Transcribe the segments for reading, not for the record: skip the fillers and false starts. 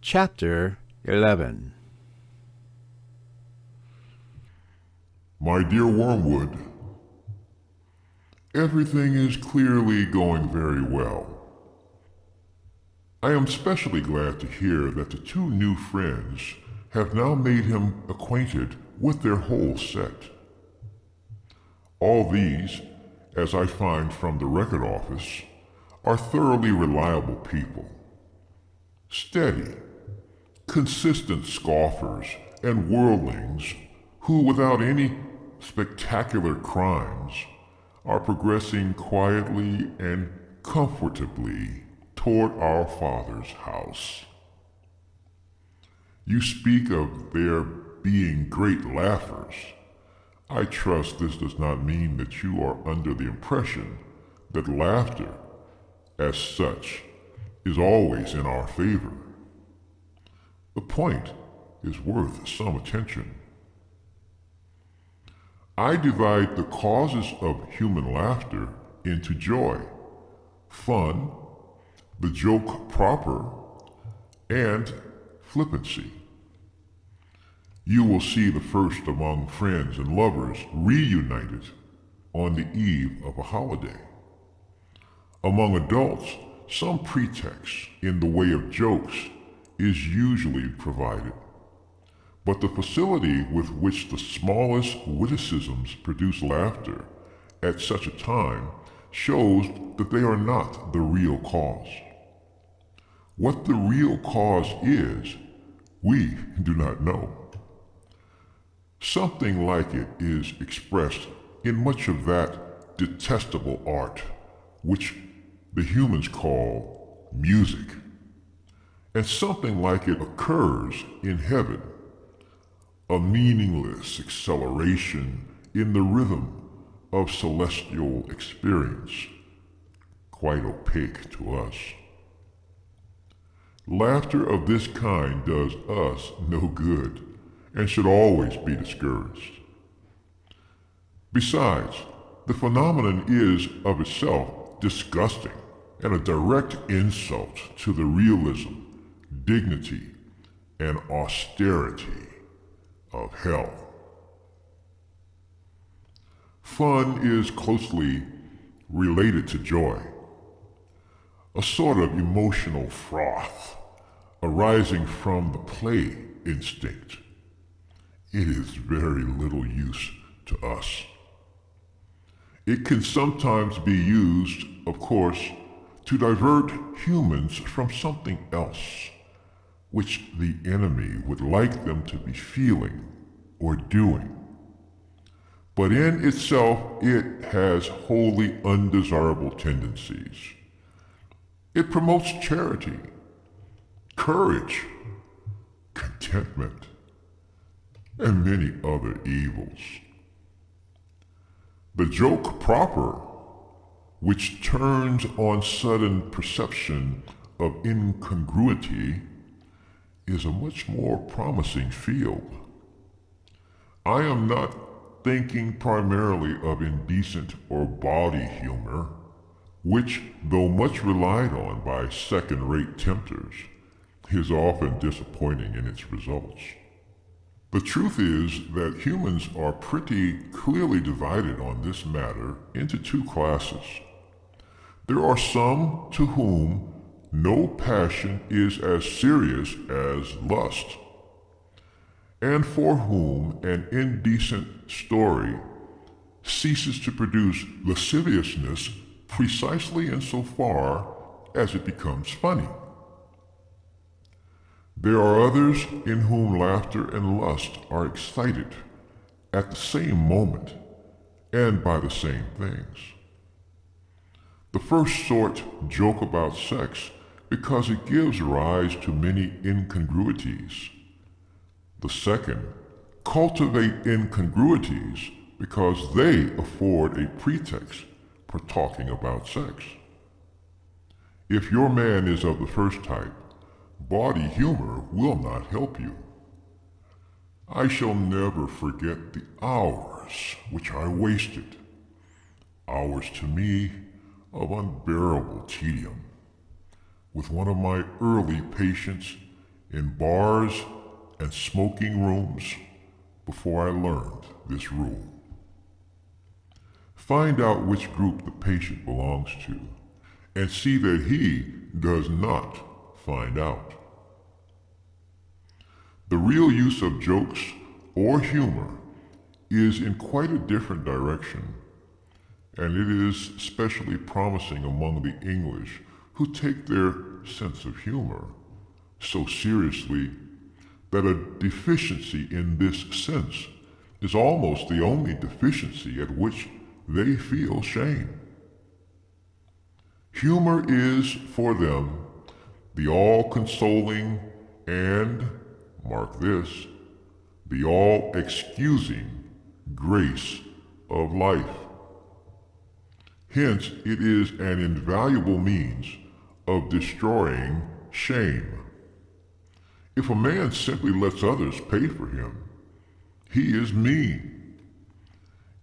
Chapter 11. My dear Wormwood, everything is clearly going very well. I am especially glad to hear that the two new friends have now made him acquainted with their whole set. All these, as I find from the record office, are thoroughly reliable people. Steady, consistent scoffers and worldlings who, without any spectacular crimes, are progressing quietly and comfortably toward our Father's house. You speak of their being great laughers. I trust this does not mean that you are under the impression that laughter, as such, is always in our favor. The point is worth some attention. I divide the causes of human laughter into joy, fun, the joke proper, and flippancy. You will see the first among friends and lovers reunited on the eve of a holiday. Among adults, some pretext in the way of jokes is usually provided, but the facility with which the smallest witticisms produce laughter at such a time shows that they are not the real cause. What the real cause is, we do not know. Something like it is expressed in much of that detestable art which the humans call music, and something like it occurs in heaven, a meaningless acceleration in the rhythm of celestial experience, quite opaque to us. Laughter of this kind does us no good and should always be discouraged. Besides, the phenomenon is of itself disgusting and a direct insult to the realism, dignity, and austerity of hell. Fun is closely related to joy, a sort of emotional froth arising from the play instinct. It is very little use to us. It can sometimes be used, of course, to divert humans from something else, which the enemy would like them to be feeling or doing. But in itself, it has wholly undesirable tendencies. It promotes charity, courage, contentment, and many other evils. The joke proper, which turns on sudden perception of incongruity, is a much more promising field. I am not thinking primarily of indecent or bawdy humor, which, though much relied on by second-rate tempters, is often disappointing in its results. The truth is that humans are pretty clearly divided on this matter into two classes. There are some to whom no passion is as serious as lust, and for whom an indecent story ceases to produce lasciviousness precisely insofar as it becomes funny. There are others in whom laughter and lust are excited at the same moment and by the same things. The first sort joke about sex because it gives rise to many incongruities. The second cultivate incongruities because they afford a pretext for talking about sex. If your man is of the first type, bawdy humor will not help you. I shall never forget the hours which I wasted, hours to me of unbearable tedium, with one of my early patients in bars and smoking rooms before I learned this rule. Find out which group the patient belongs to and see that he does not find out. The real use of jokes or humor is in quite a different direction, and it is especially promising among the English who take their sense of humor so seriously that a deficiency in this sense is almost the only deficiency at which they feel shame. Humor is, for them, the all-consoling and, mark this, the all-excusing grace of life. Hence, it is an invaluable means of destroying shame. If a man simply lets others pay for him, he is mean.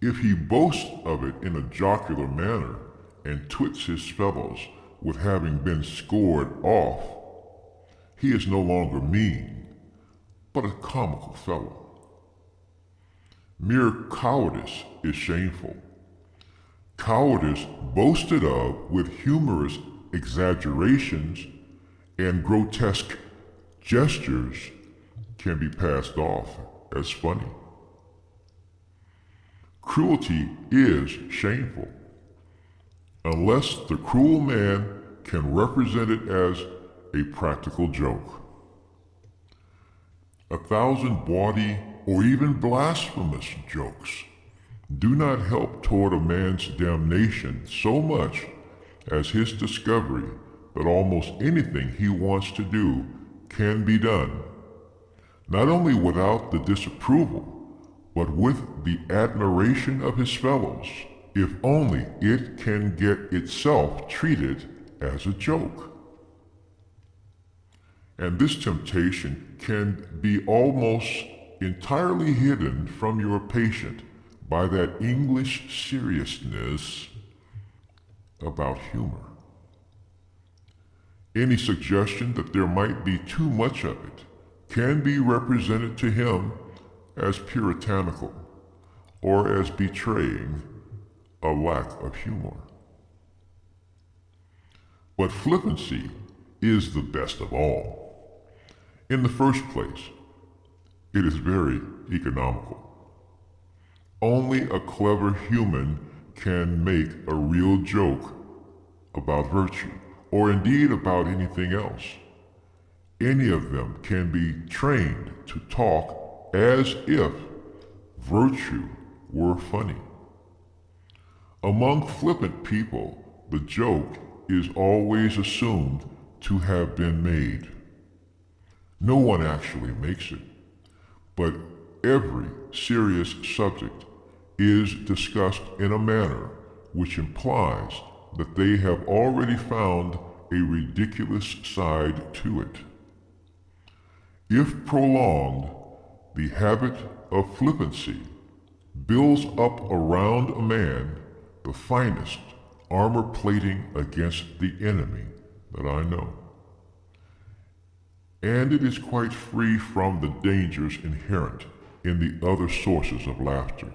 If he boasts of it in a jocular manner and twits his fellows with having been scored off, he is no longer mean, but a comical fellow. Mere cowardice is shameful. Cowardice boasted of with humorous exaggerations and grotesque gestures can be passed off as funny. Cruelty is shameful, unless the cruel man can represent it as a practical joke. 1,000 bawdy or even blasphemous jokes do not help toward a man's damnation so much as his discovery that almost anything he wants to do can be done, not only without the disapproval, but with the admiration of his fellows, if only it can get itself treated as a joke. And this temptation can be almost entirely hidden from your patient by that English seriousness about humor. Any suggestion that there might be too much of it can be represented to him as puritanical or as betraying a lack of humor. But flippancy is the best of all. In the first place, it is very economical. Only a clever human can make a real joke about virtue, or indeed about anything else. Any of them can be trained to talk as if virtue were funny. Among flippant people, the joke is always assumed to have been made. No one actually makes it, but every serious subject is discussed in a manner which implies that they have already found a ridiculous side to it. If prolonged, the habit of flippancy builds up around a man the finest armor plating against the enemy that I know. And it is quite free from the dangers inherent in the other sources of laughter.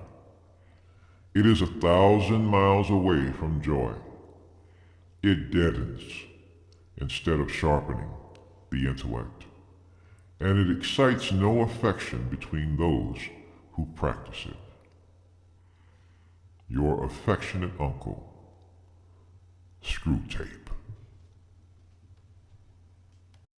It is 1,000 miles away from joy. It deadens instead of sharpening the intellect, and it excites no affection between those who practice it. Your affectionate uncle, Screwtape.